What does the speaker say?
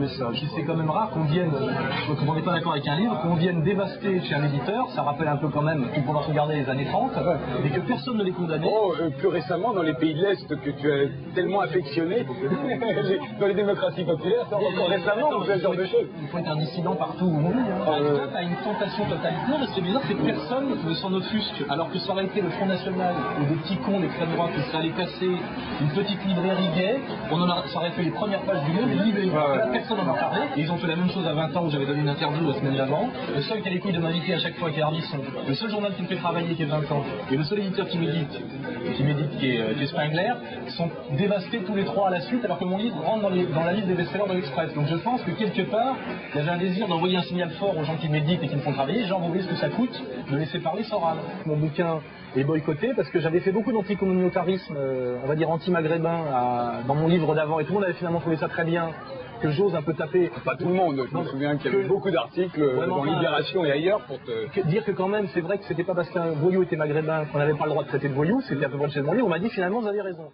C'est quand même rare qu'on vienne, quand on n'est pas d'accord avec un livre, qu'on vienne dévaster chez un éditeur, ça rappelle un peu quand même qu'on pourra regarder les années 30, et que personne ne les condamnait. Plus récemment, dans les pays de l'Est que tu as tellement affectionné, dans les démocraties populaires, encore récemment, on fait ce genre de choses. Il faut être un dissident partout où on vit. Aristote a une tentation totalitaire, mais c'est bizarre, c'est que personne ne s'en offusque, alors que ça aurait été le Front National, ou des petits cons d'extrême droite qui seraient allés casser une petite librairie gay, ça aurait fait les premières pages du Monde, personne n'en a parlé. Et ils ont fait la même chose à 20 ans où j'avais donné une interview la semaine d'avant. Le seul qui a les couilles de m'inviter à chaque fois qui est Ardisson, le seul journal qui me fait travailler qui est 20 ans, et le seul éditeur qui m'édite qui est Spengler, sont dévastés tous les trois à la suite, alors que mon livre rentre dans la liste des best-sellers de l'Express. Donc je pense que quelque part, il y avait un désir d'envoyer un signal fort aux gens qui m'éditent et qui me font travailler, genre vous voyez ce que ça coûte de laisser parler sans râle. Mon bouquin est boycotté parce que j'avais fait beaucoup d'anticommunautarisme, on va dire anti-maghrébin, dans mon livre d'avant, et tout le monde avait finalement trouvé ça très bien, que j'ose un peu taper. Pas tout le monde, je me souviens qu'il y avait beaucoup d'articles dans Libération et ailleurs pour te... Dire que quand même, c'est vrai que c'était pas parce qu'un voyou était maghrébin qu'on n'avait pas le droit de traiter de voyou, c'était à peu près chez mon livre, on m'a dit finalement vous avez raison.